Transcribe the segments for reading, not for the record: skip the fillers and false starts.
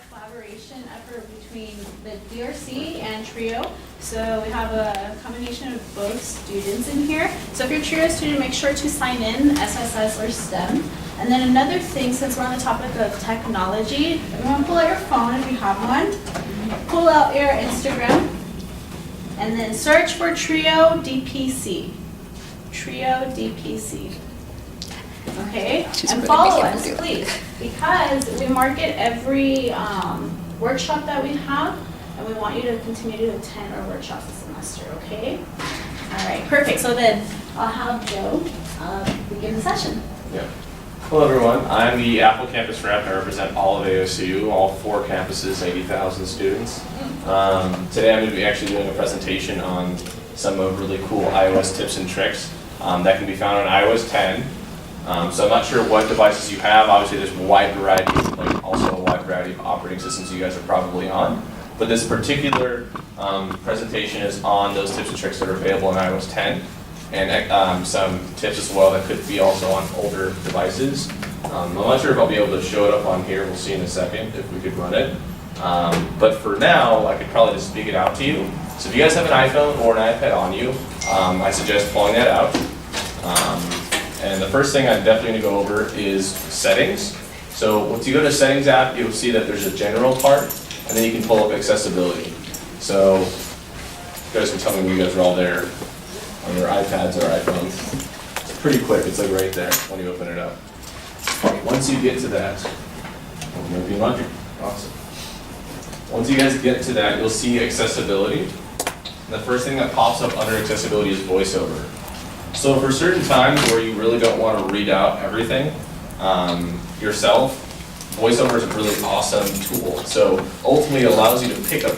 collaboration effort between the DRC and TRIO. So we have a combination of both students in here. So if you're a TRIO student, make sure to sign in SSS or STEM. And then another thing, since we're on the topic of technology, everyone pull out your phone if you have one. Pull out your Instagram and then search for TRIO DPC. TRIO DPC. Okay, and follow us, please, because we market every workshop that we have, and we want you to continue to attend our workshops this semester, okay? All right, perfect. So then I'll have Joe begin the session. Yeah. Hello, everyone. I'm the Apple Campus Rep. I represent all of ASU, all 4 campuses, 80,000 students. Today I'm going to be actually doing a presentation on some of really cool iOS tips and tricks that can be found on iOS 10. So I'm not sure what devices you have. Obviously, there's a wide variety, also a wide variety of operating systems you guys are probably on. But this particular presentation is on those tips and tricks that are available on iOS 10, and some tips as well that could be also on older devices. I'm not sure if I'll be able to show it up on here. We'll see in a second if we could run it. But for now, I could probably just speak it out to you. So if you guys have an iPhone or an iPad on you, I suggest pulling that out. And the first thing I'm definitely going to go over is settings. So once you go to settings app, you'll see that there's a general part, and then you can pull up accessibility. So you guys can tell me when you guys are all there on your iPads or iPhones. It's pretty quick. It's like right there when you open it up. Once you get to that, maybe laundry. Awesome. Once you guys get to that, you'll see accessibility. The first thing that pops up under accessibility is voiceover. So for certain times where you really don't want to read out everything yourself, VoiceOver is a really awesome tool. So ultimately it allows you to pick a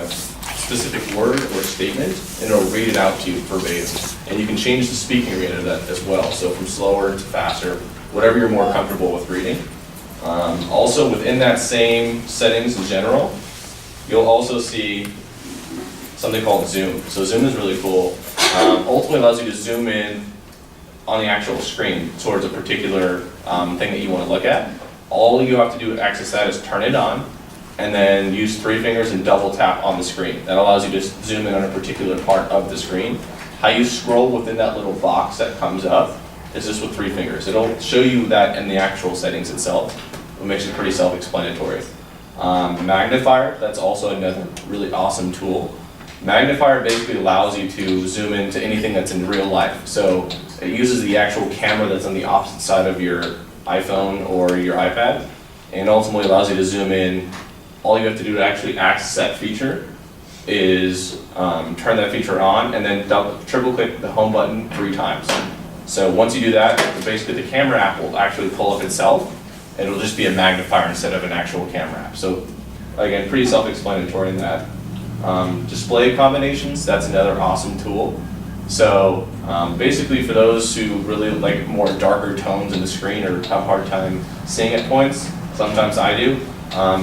specific word or statement and it'll read it out to you verbatim. And you can change the speaking rate of that as well. So from slower to faster, whatever you're more comfortable with reading. Also within that same settings in general, you'll also see something called zoom. So zoom is really cool. Ultimately allows you to zoom in on the actual screen towards a particular thing that you want to look at. All you have to do to access that is turn it on and then use 3 fingers and double tap on the screen. That allows you to zoom in on a particular part of the screen. How you scroll within that little box that comes up is just with 3 fingers. It'll show you that in the actual settings itself, which makes it pretty self-explanatory. Magnifier, that's also another really awesome tool. Magnifier basically allows you to zoom into anything that's in real life. So it uses the actual camera that's on the opposite side of your iPhone or your iPad, and ultimately allows you to zoom in. All you have to do to actually access that feature is turn that feature on and then triple click the home button 3 times. So once you do that, basically the camera app will actually pull up itself, and it'll just be a magnifier instead of an actual camera app. So again, pretty self-explanatory in that. Display combinations, that's another awesome tool. So basically for those who really like more darker tones in the screen or have a hard time seeing at points, sometimes I do,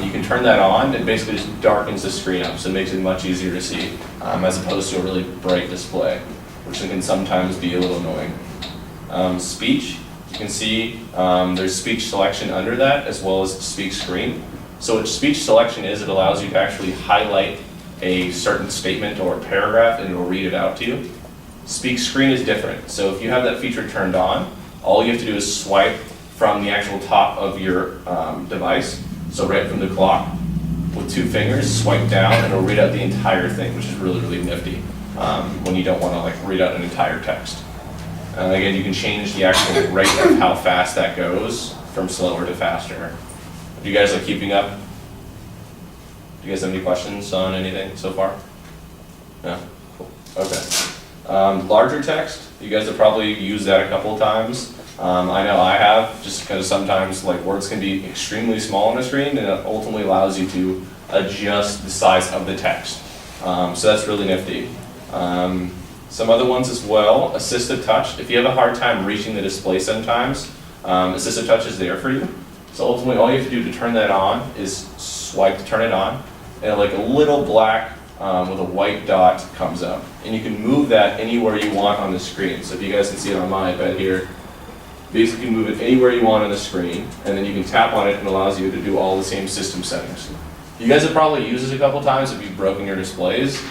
you can turn that on and basically just darkens the screen up, so it makes it much easier to see as opposed to a really bright display, which can sometimes be a little annoying. Speech, you can see there's speech selection under that as well as speak screen. So what speech selection is, it allows you to actually highlight a certain statement or a paragraph and it will read it out to you. Speak screen is different. So if you have that feature turned on, all you have to do is swipe from the actual top of your device, so right from the clock, with 2 fingers, swipe down and it'll read out the entire thing, which is really, really nifty when you don't want to read out an entire text. Again, you can change the actual rate of how fast that goes from slower to faster. Are you guys keeping up? Do you guys have any questions on anything so far? No? Cool. Okay. Larger text, you guys have probably used that a couple of times. I know I have, just because sometimes words can be extremely small on a screen, and it ultimately allows you to adjust the size of the text. So that's really nifty. Some other ones as well, assistive touch. If you have a hard time reaching the display sometimes, assistive touch is there for you. So ultimately all you have to do to turn that on is swipe to turn it on, and a little black with a white dot comes up. And you can move that anywhere you want on the screen. So if you guys can see it on my iPad here, Basically move it anywhere you want on the screen, and then you can tap on it and it allows you to do all the same system settings. You guys have probably used this a couple times if you've broken your displays.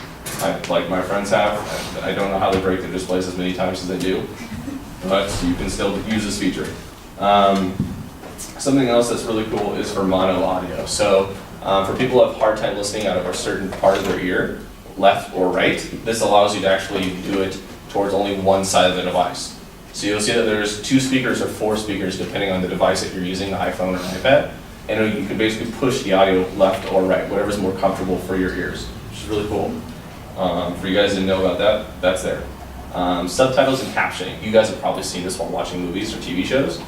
Like my friends have. I don't know how they break their displays as many times as they do, but you can still use this feature. Something else that's really cool is for mono audio. So for people who have a hard time listening out of a certain part of their ear, left or right, this allows you to actually do it towards only one side of the device. So you'll see that there's 2 speakers or 4 speakers depending on the device that you're using, the iPhone or iPad, and you can basically push the audio left or right, whatever's more comfortable for your ears, which is really cool. For you guys to know about that, that's there. Subtitles and captioning. You guys have probably seen this while watching movies or TV shows.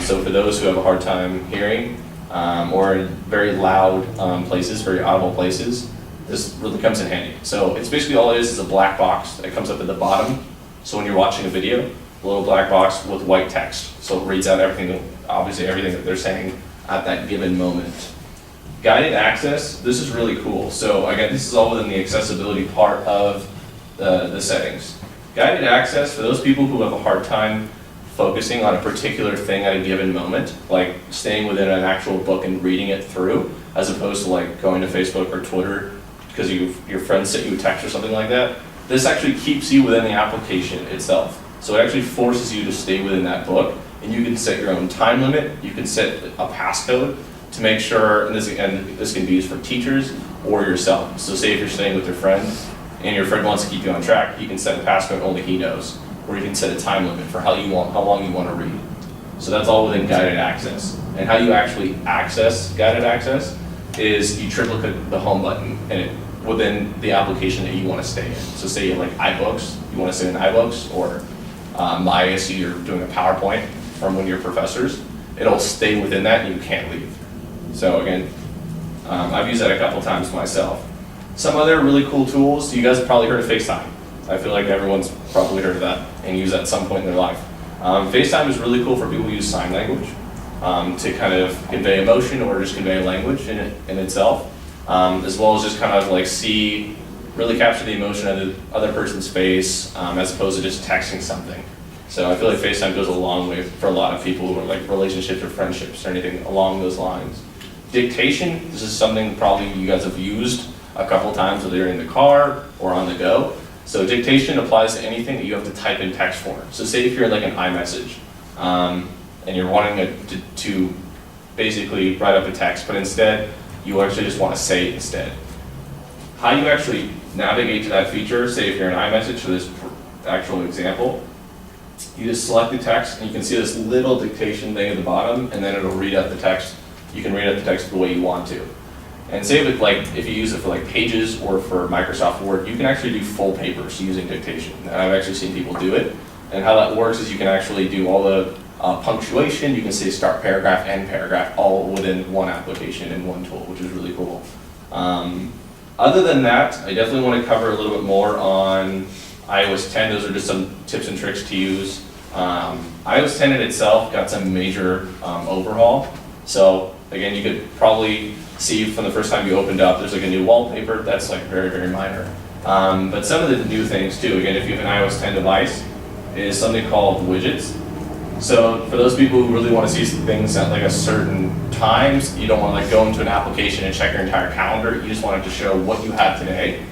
So for those who have a hard time hearing or in very loud places, very audible places, this really comes in handy. So it's basically all it is a black box that comes up at the bottom. So when you're watching a video, a little black box with white text. So it reads out everything, obviously everything that they're saying at that given moment. Guided access, this is really cool. So again, this is all within the accessibility part of the settings. Guided access, for those people who have a hard time focusing on a particular thing at a given moment, like staying within an actual book and reading it through, as opposed to like going to Facebook or Twitter because your friend sent you a text or something like that, this actually keeps you within the application itself. So it actually forces you to stay within that book, and you can set your own time limit, you can set a passcode to make sure, and this can be used for teachers or yourself. So say if you're staying with your friend, and your friend wants to keep you on track, you can set a passcode only he knows, or you can set a time limit for how long you want to read. So that's all within guided access. And how you actually access guided access is you triple click the home button and within the application that you want to stay in. So say you like iBooks, you want to stay in iBooks, or ISU, you're doing a PowerPoint from one of your professors, it'll stay within that and you can't leave. So again, I've used that a couple times myself. Some other really cool tools, you guys have probably heard of FaceTime. I feel like everyone's probably heard of that and used that at some point in their life. FaceTime is really cool for people who use sign language to kind of convey emotion or just convey language in itself, as well as just kind of like really capture the emotion of the other person's face as opposed to just texting something. So I feel like FaceTime goes a long way for a lot of people who are like relationships or friendships or anything along those lines. Dictation, this is something probably you guys have used a couple times whether you're in the car or on the go. So dictation applies to anything that you have to type in text form. So say if you're in like an iMessage and you're wanting to basically write up a text, but instead you actually just want to say it instead. How you actually navigate to that feature, say if you're in iMessage for this actual example, you just select the text and you can see this little dictation thing at the bottom and then it'll read out the text. You can read out the text the way you want to. And say if you use it for like Pages or for Microsoft Word, you can actually do full papers using dictation. And I've actually seen people do it. And how that works is you can actually do all the punctuation, you can say start paragraph, end paragraph, all within one application and one tool, which is really cool. Other than that, I definitely want to cover a little bit more on iOS 10. Those are just some tips and tricks to use. iOS 10 in itself got some major overhaul. So again, you could probably see from the first time you opened up, there's like a new wallpaper. That's like very, very minor. But some of the new things too, again, if you have an iOS 10 device, is something called widgets. So for those people who really want to see things at like a certain times, you don't want to like go into an application and check your entire calendar. You just want it to show what you have today.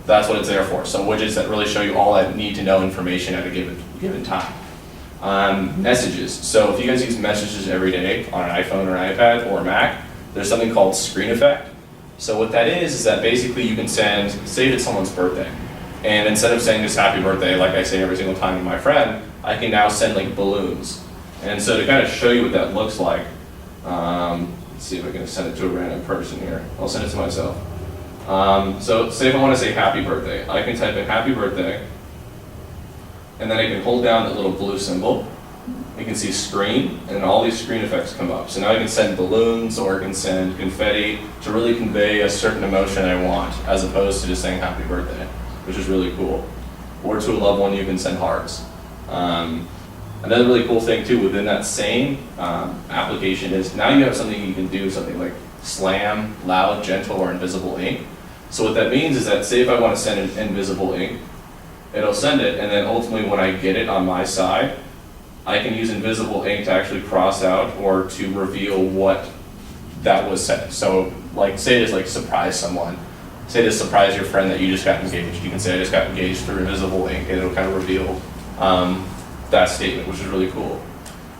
That's what it's there for. So widgets that really show you all that need to know information at a given time. Messages. So if you guys use messages every day on an iPhone or an iPad or a Mac, there's something called screen effect. So what that is that basically you can send, say it's someone's birthday, and instead of saying just happy birthday like I say every single time to my friend, I can now send like balloons. And so to kind of show you what that looks like, let's see if I can send it to a random person here. I'll send it to myself. So say if I want to say happy birthday, I can type in happy birthday, and then I can hold down that little blue symbol. You can see screen, and then all these screen effects come up. So now I can send balloons or I can send confetti to really convey a certain emotion I want, as opposed to just saying happy birthday, which is really cool. Or to a loved one, you can send hearts. Another really cool thing too within that same application is now you have something you can do, something like slam, loud, gentle, or invisible ink. So what that means is that say if I want to send an invisible ink, it'll send it, and then ultimately when I get it on my side, I can use invisible ink to actually cross out or to reveal what that was said. So like say this, like surprise someone. Say to surprise your friend that you just got engaged. You can say I just got engaged through invisible ink, and it'll kind of reveal that statement, which is really cool.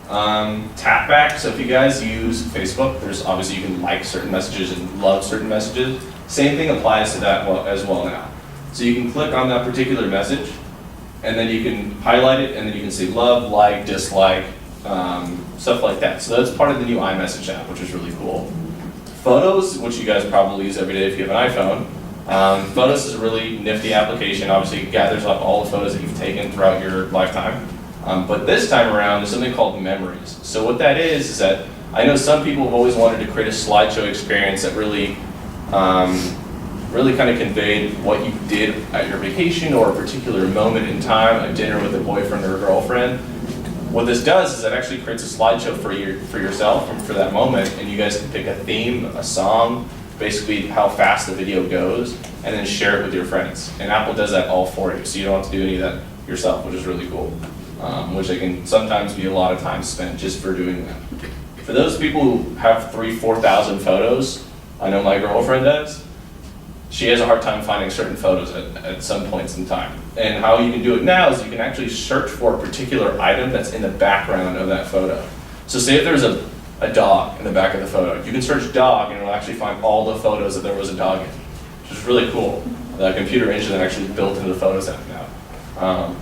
Tap back, so if you guys use Facebook, there's obviously you can like certain messages and love certain messages. Same thing applies to that as well now. So you can click on that particular message, and then you can highlight it, and then you can say love, like, dislike, stuff like that. So that's part of the new iMessage app, which is really cool. Photos, which you guys probably use every day if you have an iPhone. Photos is a really nifty application. Obviously, it gathers up all the photos that you've taken throughout your lifetime. But this time around, there's something called memories. So what that is that I know some people have always wanted to create a slideshow experience that really kind of conveyed what you did at your vacation or a particular moment in time, a dinner with a boyfriend or a girlfriend. What this does is it actually creates a slideshow for yourself and for that moment, and you guys can pick a theme, a song, basically how fast the video goes, and then share it with your friends. And Apple does that all for you, so you don't have to do any of that yourself, which is really cool. Which can sometimes be a lot of time spent just for doing that. For those people who have 4,000 photos, I know my girlfriend does, she has a hard time finding certain photos at some points in time. And how you can do it now is you can actually search for a particular item that's in the background of that photo. So say if there's a dog in the back of the photo, you can search dog and it'll actually find all the photos that there was a dog in, which is really cool. The computer engine that actually built into the Photos app now.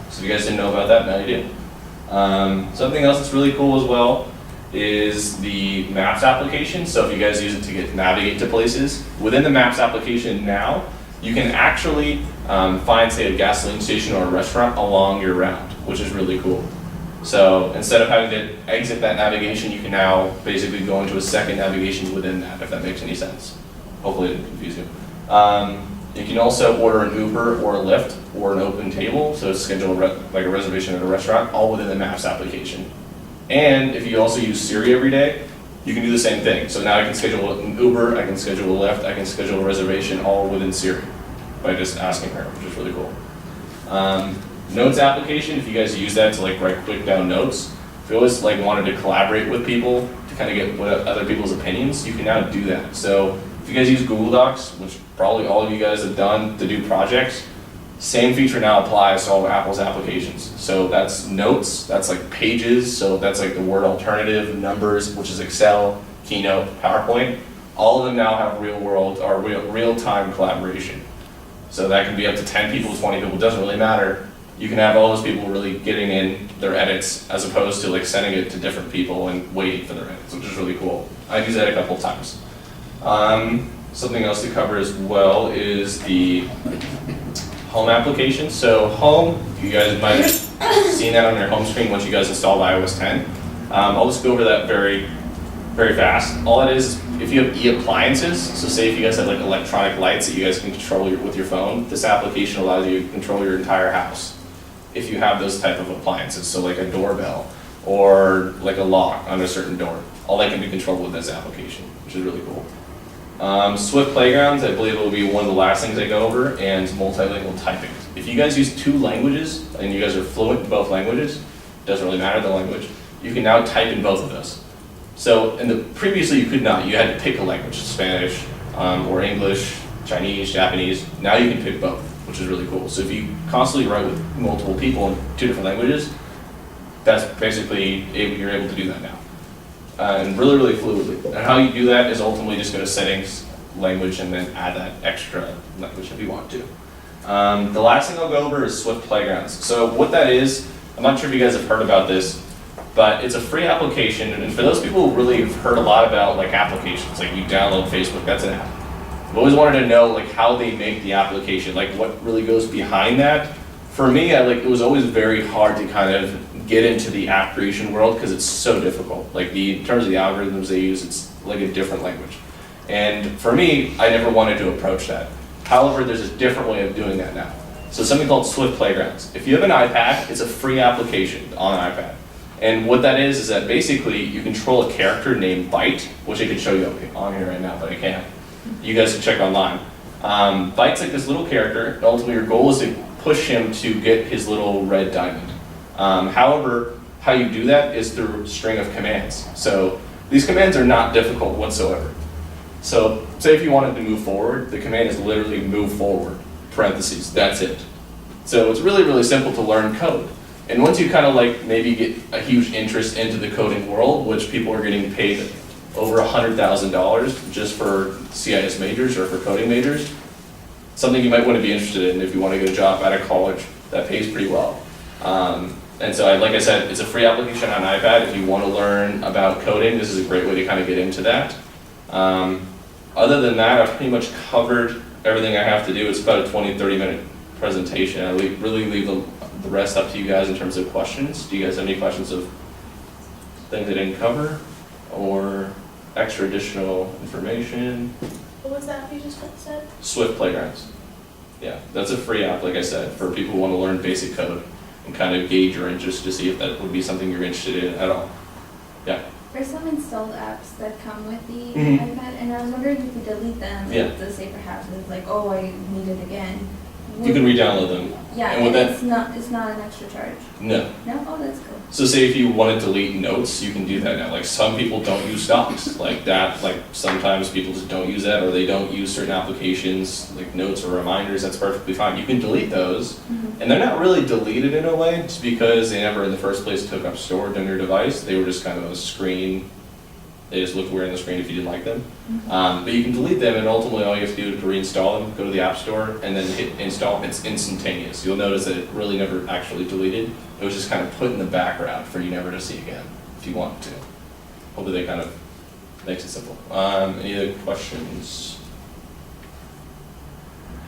So if you guys didn't know about that, now you do. Something else that's really cool as well is the Maps application. So if you guys use it to navigate to places, within the Maps application now, you can actually find, say, a gasoline station or a restaurant along your route, which is really cool. So instead of having to exit that navigation, you can now basically go into a second navigation within that, if that makes any sense. Hopefully it didn't confuse you. You can also order an Uber or a Lyft or an open table, so schedule like a reservation at a restaurant, all within the Maps application. And if you also use Siri every day, you can do the same thing. So now I can schedule an Uber, I can schedule a Lyft, I can schedule a reservation all within Siri by just asking her, which is really cool. Notes application, if you guys use that to like write quick down notes, if you always like wanted to collaborate with people to kind of get other people's opinions, you can now do that. So if you guys use Google Docs, which probably all of you guys have done to do projects, same feature now applies to all of Apple's applications. So that's notes, that's like pages, so that's like the Word alternative, numbers, which is Excel, Keynote, PowerPoint. All of them now have real-time collaboration. So that can be up to 10 people, 20 people, it doesn't really matter. You can have all those people really getting in their edits as opposed to like sending it to different people and waiting for their edits, which is really cool. I've used that a couple of times. Something else to cover as well is the Home application. So Home, you guys might have seen that on your home screen once you guys installed iOS 10. I'll just go over that very, very fast. All it is, if you have e-appliances, so say if you guys have like electronic lights that you guys can control with your phone, this application allows you to control your entire house. If you have those type of appliances, so like a doorbell or like a lock on a certain door, all that can be controlled with this application, which is really cool. Swift Playgrounds, I believe will be one of the last things I go over, and multilingual typing. If you guys use 2 languages and you guys are fluent in both languages, doesn't really matter the language, you can now type in both of those. So previously you could not, you had to pick a language, Spanish or English, Chinese, Japanese. Now you can pick both, which is really cool. So if you constantly write with multiple people in 2 different languages, that's basically, you're able to do that now. And really, really fluidly. And how you do that is ultimately just go to settings, language, and then add that extra language if you want to. The last thing I'll go over is Swift Playgrounds. So what that is, I'm not sure if you guys have heard about this, but it's a free application. And for those people who really have heard a lot about like applications, like you download Facebook, that's an app. I've always wanted to know like how they make the application, like what really goes behind that. For me, it was always very hard to kind of get into the app creation world because it's so difficult. Like in terms of the algorithms they use, it's like a different language. And for me, I never wanted to approach that. However, there's a different way of doing that now. So something called Swift Playgrounds. If you have an iPad, it's a free application on an iPad. And what that is that basically you control a character named Byte, which I could show you on here right now, but I can't. You guys can check online. Byte's like this little character, and ultimately your goal is to push him to get his little red diamond. However, how you do that is through a string of commands. So these commands are not difficult whatsoever. So say if you wanted to move forward, the command is literally move forward, parentheses, that's it. So it's really, really simple to learn code. And once you kind of like maybe get a huge interest into the coding world, which people are getting paid over $100,000 just for CIS majors or for coding majors, something you might want to be interested in if you want to get a job out of college that pays pretty well. And so, like I said, it's a free application on iPad. If you want to learn about coding, this is a great way to kind of get into that. Other than that, I've pretty much covered everything I have to do. It's about a 20-30 minute presentation. I really leave the rest up to you guys in terms of questions. Do you guys have any questions of things I didn't cover or extra additional information? What was that you just said? Swift Playgrounds. Yeah, that's a free app, like I said, for people who want to learn basic code and kind of gauge your interest to see if that would be something you're interested in at all. Yeah. There's some installed apps that come with the Mhm. iPad, and I was wondering if you could delete them. Yeah. To say perhaps it's like, oh, I need it again. You can re-download them. Yeah, and with and that, it's not an extra charge. no. No? Oh, that's cool. So say if you want to delete notes, you can do that now. Like some people don't use docs like that. Like sometimes people just don't use that, or they don't use certain applications like notes or reminders. That's perfectly fine. You can delete those, Mm-hmm. and they're not really deleted in a way, just because they never in the first place took up storage on your device. They were just kind of a screen. They just looked weird on the screen if you didn't like them. But you can delete them, and ultimately all you have to do is reinstall them, go to the App Store, and then hit install. It's instantaneous. You'll notice that it really never actually deleted. It was just kind of put in the background for you never to see again, if you want to. Hopefully that kind of makes it simple. Any other questions?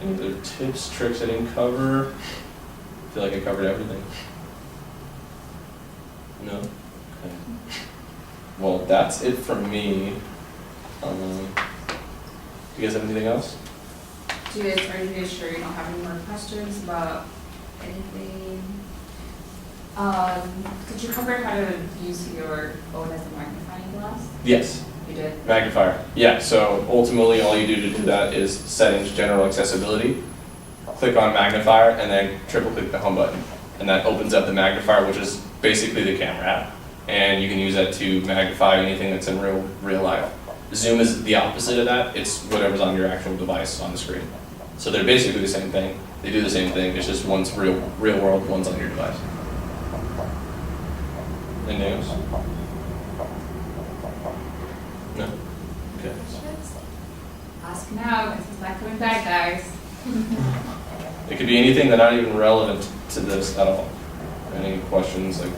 Any other tips, tricks I didn't cover? I feel like I covered everything. No? Okay. Well, that's it from me. Do you guys have anything else? Are you guys sure you don't have any more questions about anything? Did you cover how to use your phone as a magnifying glass? Yes. You did? Magnifier. Yeah, so ultimately all you do to do that is settings, general accessibility, click on magnifier, and then triple click the home button. And that opens up the magnifier, which is basically the camera app. And you can use that to magnify anything that's in real life. Zoom is the opposite of that. It's whatever's on your actual device on the screen. So they're basically the same thing. They do the same thing. It's just one's real world, one's on your device. Anything else? No? Okay. Ask now, because it's not coming back, guys. It could be anything that's not even relevant to this at all. Any questions? Like,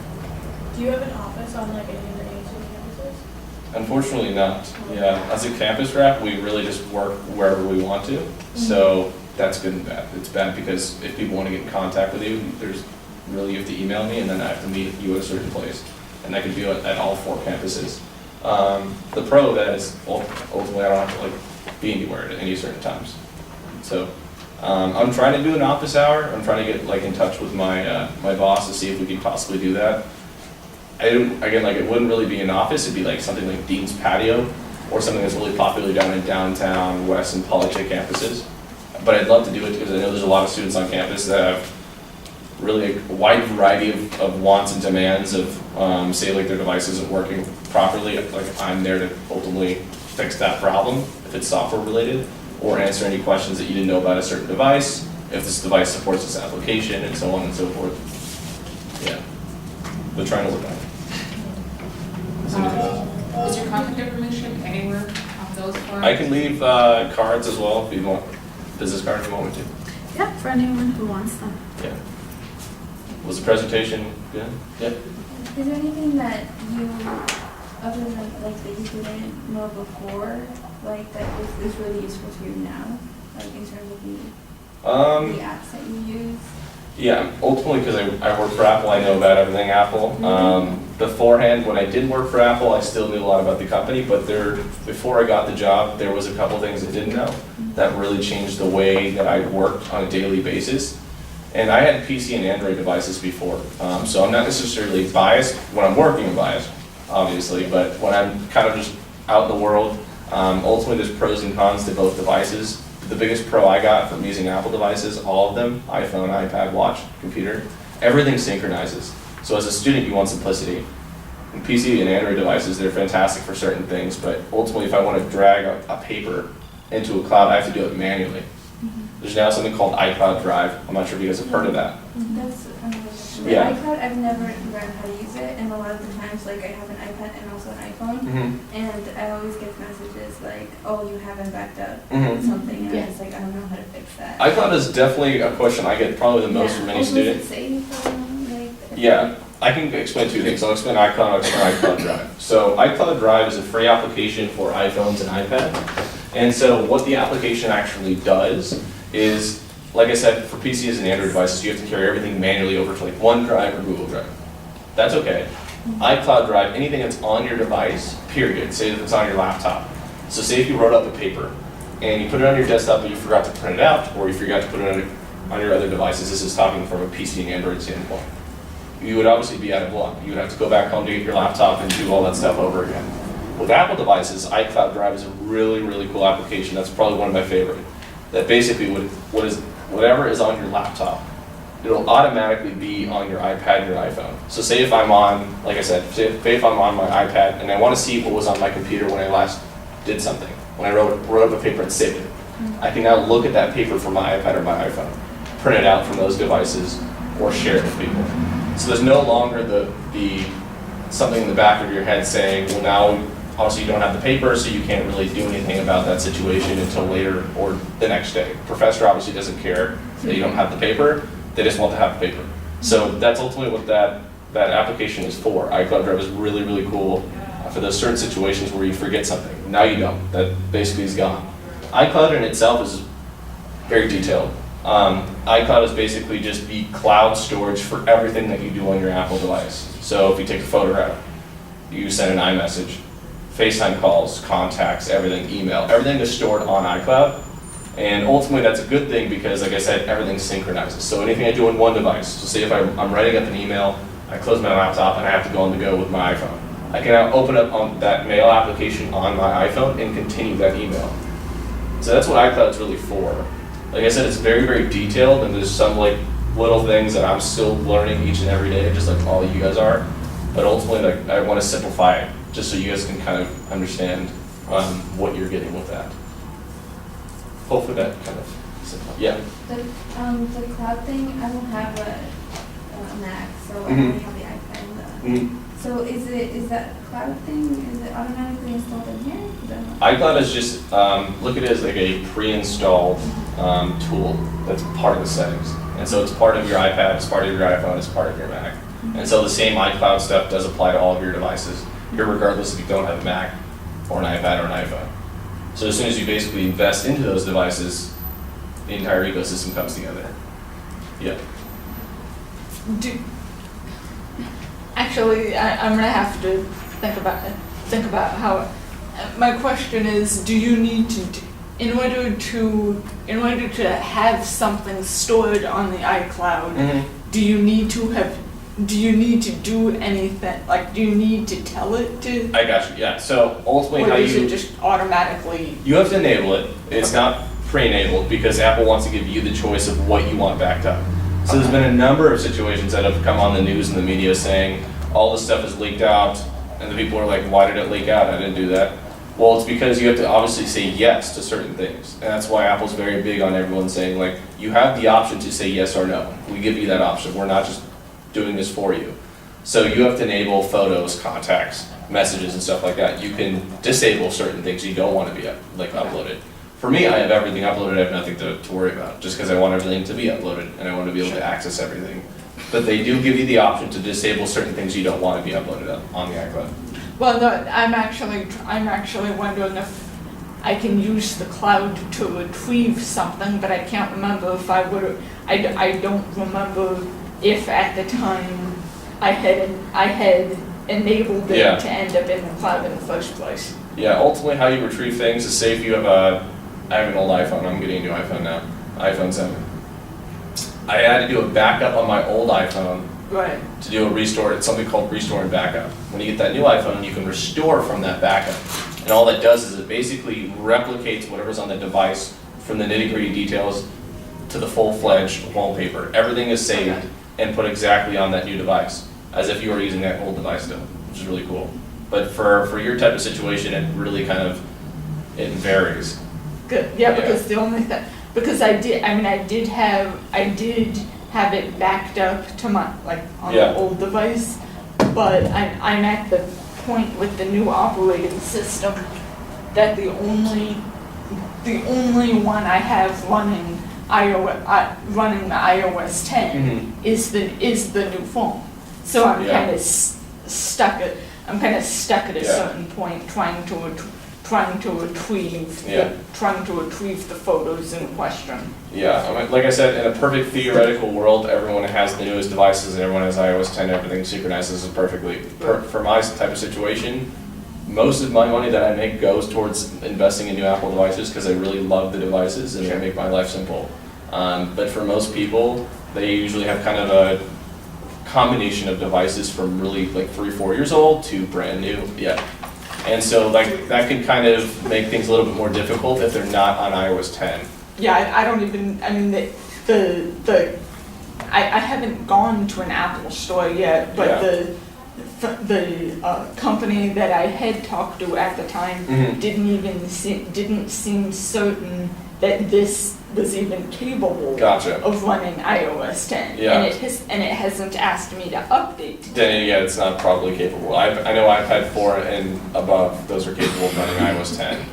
Do you have an office on like any of the ASU campuses? unfortunately not. Yeah, as a campus rep, we really just work wherever we want to. So that's good and bad. It's bad because if people want to get in contact with you, there's really, you have to email me and then I have to meet you at a certain place. And that could be at all 4 campuses. The pro of that is ultimately I don't have to like be anywhere at any certain times. So I'm trying to do an office hour. I'm trying to get like in touch with my my boss to see if we can possibly do that. Again, like it wouldn't really be an office. It'd be like something like Dean's Patio or something that's really popular down in downtown, West, and Polytech campuses. But I'd love to do it because I know there's a lot of students on campus that have really a wide variety of wants and demands of, say like their device isn't working properly. Like I'm there to ultimately fix that problem if it's software related, or answer any questions that you didn't know about a certain device, if this device supports this application, and so on and so forth. Yeah, we're trying to look at it. Is your contact information anywhere on those forms? I can leave cards as well if you want, business cards if you want me to. Yeah, for anyone who wants them. Yeah. Was the presentation good? Yeah. Is there anything that you, other than like that you didn't know before, like that is really useful to you now, like in terms of the apps that you use? Yeah, ultimately because I work for Apple, I know about everything Apple. Beforehand, when I did work for Apple, I still knew a lot about the company, but before I got the job, there was a couple things I didn't know that really changed the way that I worked on a daily basis. And I had PC and Android devices before, so I'm not necessarily biased. When I'm working, I'm biased, obviously, but when I'm kind of just out in the world, ultimately there's pros and cons to both devices. The biggest pro I got from using Apple devices, all of them, iPhone, iPad, watch, computer, everything synchronizes. So as a student, you want simplicity. And PC and Android devices, they're fantastic for certain things, but ultimately if I want to drag a paper into a cloud, I have to do it manually. There's now something called iCloud Drive. I'm not sure if you guys have heard of that. That's the Yeah. iCloud. I've never learned how to use it, and a lot of the times, like I have an iPad and also an iPhone, and I always get messages like, "Oh, you haven't backed up something," and Yeah. I'm just like, I don't know how to fix that. iCloud is definitely a question I get probably the most from many Also, students. does it say like? Yeah, I can explain two things. I'll explain iCloud, I'll explain iCloud Drive. So iCloud Drive is a free application for iPhones and iPad. And so what the application actually does is, like I said, for PCs and Android devices, you have to carry everything manually over to like OneDrive or Google Drive. That's okay. iCloud Drive, anything that's on your device, period, say that it's on your laptop. So say if you wrote up a paper and you put it on your desktop but you forgot to print it out, or you forgot to put it on your other devices, this is talking from a PC and Android standpoint, you would obviously be out of luck. You would have to go back home to get your laptop and do all that stuff over again. With Apple devices, iCloud Drive is a really, really cool application. That's probably one of my favorite. That basically whatever is on your laptop, it'll automatically be on your iPad and your iPhone. So say if I'm on, like I said, say if I'm on my iPad and I want to see what was on my computer when I last did something, when I wrote up a paper and saved it, I can now look at that paper from my iPad or my iPhone, print it out from those devices, or share it with people. So there's no longer the something in the back of your head saying, well, now obviously you don't have the paper, so you can't really do anything about that situation until later or the next day. Professor obviously doesn't care that you don't have the paper, they just want to have the paper. So that's ultimately what that application is for. iCloud Drive is really, really cool for those certain situations where you forget something. Now you don't, that basically is gone. iCloud in itself is very detailed. iCloud is basically just the cloud storage for everything that you do on your Apple device. So if you take a photograph, you send an iMessage, FaceTime calls, contacts, everything, email, everything is stored on iCloud. And ultimately that's a good thing because, like I said, everything synchronizes. So anything I do on one device, so say if I'm writing up an email, I close my laptop and I have to go on the go with my iPhone. I can now open up on that mail application on my iPhone and continue that email. So that's what iCloud's really for. Like I said, it's very, very detailed, and there's some like little things that I'm still learning each and every day, just like all of you guys are. But ultimately, like, I want to simplify it, just so you guys can kind of understand what you're getting with that. Hopefully that kind of simplifies. Yeah. The cloud thing, I don't have a Mac, so I only have the iPad. And so is that cloud thing, is it automatically installed in here? iCloud is just, look at it as like a pre-installed tool that's part of the settings. And so it's part of your iPad, it's part of your iPhone, it's part of your Mac. And so the same iCloud stuff does apply to all of your devices, regardless if you don't have a Mac or an iPad or an iPhone. So as soon as you basically invest into those devices, the entire ecosystem comes together. Yeah. Actually, I'm gonna have to think about how. My question is: do you need to, in order to have something stored on the iCloud, do you need to do anything? Like, do you need to tell it to? I got you. Yeah. So ultimately, Or how does you it just automatically? you have to enable it. It's not pre-enabled because Apple wants to give you the choice of what you want backed up. So there's been a number of situations that have come on the news and the media saying all this stuff is leaked out, and the people are like, why did it leak out? I didn't do that. Well, it's because you have to obviously say yes to certain things. And that's why Apple's very big on everyone saying, like, you have the option to say yes or no. We give you that option. We're not just doing this for you. So you have to enable photos, contacts, messages, and stuff like that. You can disable certain things you don't want to be uploaded. For me, I have everything uploaded. I have nothing to worry about, just because I want everything to be uploaded and I want to be able to access everything. But they do give you the option to disable certain things you don't want to be uploaded on the iCloud. Well, no, I'm actually wondering if I can use the cloud to retrieve something, but I can't remember if I would. I don't remember if at the time I had enabled it to end up in the cloud in the first place. Yeah, ultimately how you retrieve things is, say if you have I have an old iPhone, I'm getting a new iPhone now, iPhone 7. I had to do a backup on my old iPhone to do a restore. It's something called restore and backup. When you get that new iPhone, you can restore from that backup. And all that does is it basically replicates whatever's on the device from the nitty-gritty details to the full-fledged wallpaper. Everything is saved and put exactly on that new device. as if you were using that old device still, which is really cool. But for your type of situation, it really kind of, it varies. Good, yeah, because the only thing, because I did have it backed up to my, like, on the old device, but I'm at the point with the new operating system that the only one I have running running the iOS 10 is the new phone. So I'm kind of stuck at a certain point trying to retrieve the photos in question. Yeah, I mean, like I said, in a perfect theoretical world, everyone has the newest devices and everyone has iOS 10, everything synchronizes perfectly. For my type of situation, most of my money that I make goes towards investing in new Apple devices because I really love the devices and they make my life simple. But for most people, they usually have kind of a combination of devices from really like 3-4 years old to brand new. And so like that can kind of make things a little bit more difficult if they're not on iOS 10. Yeah, I haven't gone to an Apple store yet, but the company that I had talked to at the time didn't seem certain that this was even capable of running iOS 10. And it hasn't asked me to update. Then it's not probably capable. I know iPad 4 and above, those are capable of running iOS 10.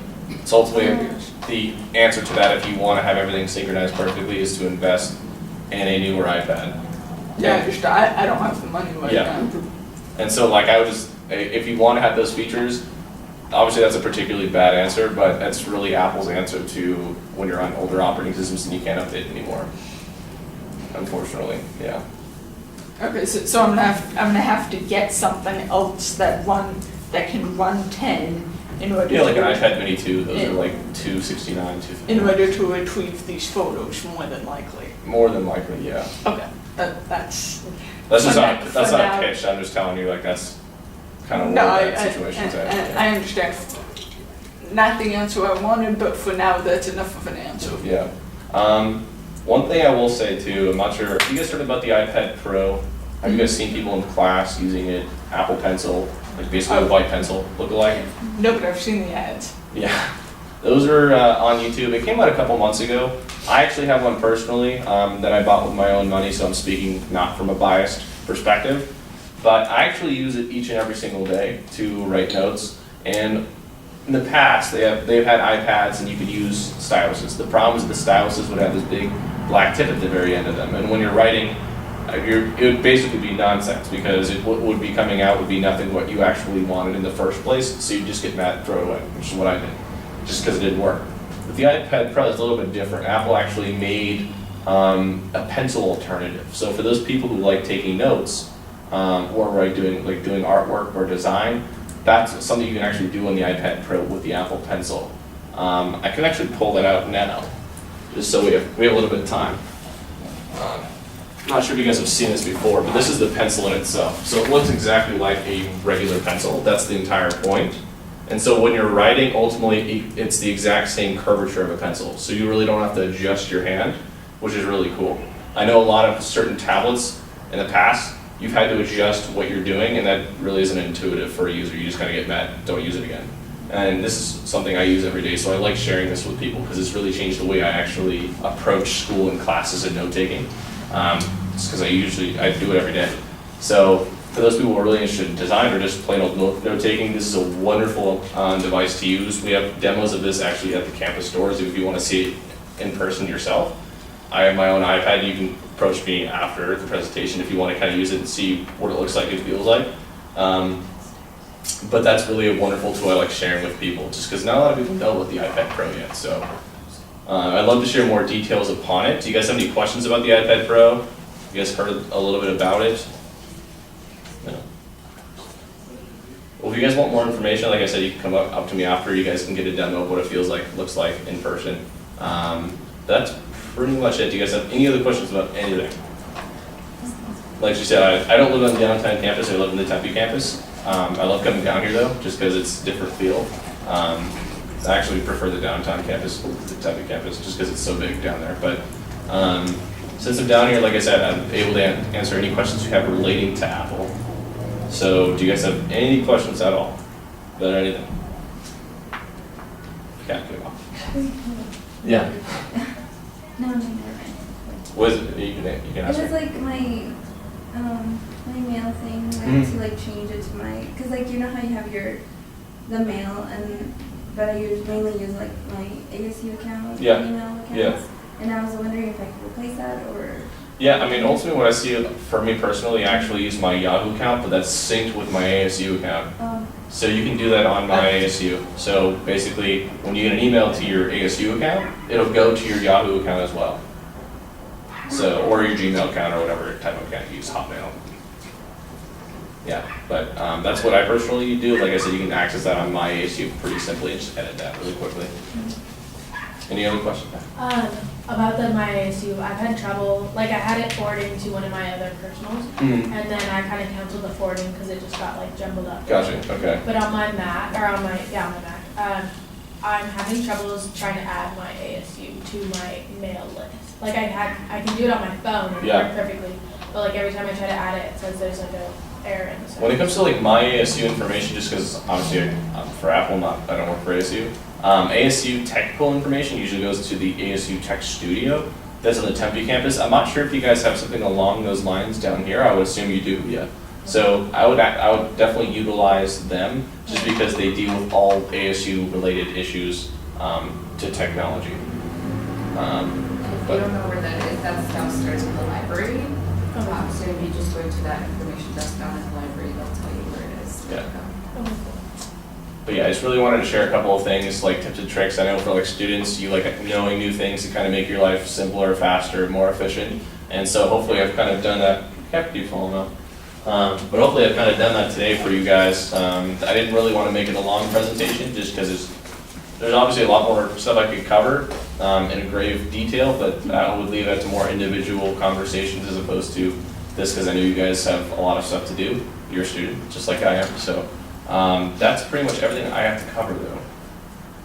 So ultimately, the answer to that, if you want to have everything synchronized perfectly, is to invest in a newer iPad. Yeah, I don't have the money right now. And so like I would just, if you want to have those features, obviously that's a particularly bad answer, but that's really Apple's answer to when you're on older operating systems and you can't update anymore. Unfortunately, Okay, so I'm gonna have to get something else that can run 10 in order like an iPad Mini 2, those are like $269, $259. In order to retrieve these photos, more than likely. More than likely, yeah. Okay, that's just not a pitch. I'm just telling you, like that's kind of where that situation's at. I understand. Not the answer I wanted, but for now, that's enough of an answer. Yeah. One thing I will say too, I'm not sure. Have you guys heard about the iPad Pro? Have you guys seen people in class using it? Apple Pencil, like basically a white pencil lookalike. No, but I've seen the ads. Yeah. Those are on YouTube. It came out a couple months ago. I actually have one personally that I bought with my own money, so I'm speaking not from a biased perspective. But I actually use it each and every single day to write notes. And in the past, they've had iPads and you could use styluses. The problem is the styluses would have this big black tip at the very end of them. And when you're writing, it would basically be nonsense because what would be coming out would be nothing what you actually wanted in the first place. So you just get mad and throw it away, which is what I did, just because it didn't work. But the iPad Pro is a little bit different. Apple actually made a pencil alternative. So for those people who like taking notes, or doing artwork or design, that's something you can actually do on the iPad Pro with the Apple Pencil. I can actually pull that out now, just so we have a little bit of time. I'm not sure if you guys have seen this before, but this is the pencil in itself. So it looks exactly like a regular pencil. That's the entire point. And so when you're writing, ultimately, it's the exact same curvature of a pencil. So you really don't have to adjust your hand, which is really cool. I know a lot of certain tablets in the past, you've had to adjust what you're doing, and that really isn't intuitive for a user. You just kind of get mad, don't use it again. And this is something I use every day, so I like sharing this with people because it's really changed the way I actually approach school and classes and note-taking. Just because I do it every day. So for those people who are really interested in design or just plain old note-taking, this is a wonderful device to use. We have demos of this actually at the campus stores if you want to see it in person yourself. I have my own iPad. You can approach me after the presentation if you want to kind of use it and see what it looks like and feels like. But that's really a wonderful tool I like sharing with people, just because not a lot of people know about the iPad Pro yet. So I'd love to share more details upon it. Do you guys have any questions about the iPad Pro? You guys heard a little bit about it? No. Well, if you guys want more information, like I said, you can come up to me after. You guys can get a demo of what it feels like, looks like in person. That's pretty much it. Do you guys have any other questions about anything? Like she said, I don't live on the downtown campus. I live in the Tempe campus. I love coming down here though, just because it's a different feel. I actually prefer the downtown campus to the Tempe campus, just because it's so big down there. But since I'm down here, like I said, I'm able to answer any questions you have relating to Apple. So do you guys have any questions at all about anything? Okay, good. Yeah. No, never mind. Was it, you can It ask was me. like my mail thing. I had to like change it to my, cause like you know how you have the mail but I mainly use like my ASU account, Yeah. email accounts. Yeah. And I was wondering if I could replace that or. Yeah, I mean, ultimately what I see for me personally, I actually use my Yahoo account, but that's synced with my ASU account. So you can do that on my ASU. So basically, when you get an email to your ASU account, it'll go to your Yahoo account as well. So, or your Gmail account or whatever type of account you use, Hotmail. Yeah, but that's what I personally do. Like I said, you can access that on my ASU pretty simply and just edit that really quickly. Any other questions? About the my ASU, I've had trouble, like I had it forwarding to one of my other personals, Mm-hmm. and then I kind of canceled the forwarding because it just got like jumbled up. Gotcha, okay. But on my Mac, or on my Mac, I'm having troubles trying to add my ASU to my mail list. Like I can do it on my phone and it Yeah. worked perfectly, but like every time I try to add it, it says there's like a error in the system. When it comes to like my ASU information, just because obviously I'm for Apple, I don't work for ASU. ASU technical information usually goes to the ASU Tech Studio. That's on the Tempe campus. I'm not sure if you guys have something along those lines down here. I would assume you do, yeah. So I would definitely utilize them just because they deal with all ASU related issues to technology. If you don't know where that is, that's downstairs in the library. So if you just go to that information desk down in the library, they'll tell you where it is. Yeah. But yeah, I just really wanted to share a couple of things, like tips and tricks. I know for like students, you like knowing new things to kind of make your life simpler, faster, more efficient. And so hopefully I've kind of done that. Kept you falling off. But hopefully I've kind of done that today for you guys. I didn't really want to make it a long presentation just because there's obviously a lot more stuff I could cover in grave detail, but I would leave that to more individual conversations as opposed to this because I know you guys have a lot of stuff to do. You're a student, just like I am. So that's pretty much everything I have to cover though.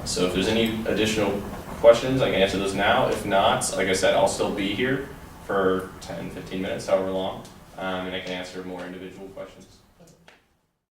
So if there's any additional questions, I can answer those now. If not, like I said, I'll still be here for 10, 15 minutes, however long, and I can answer more individual questions.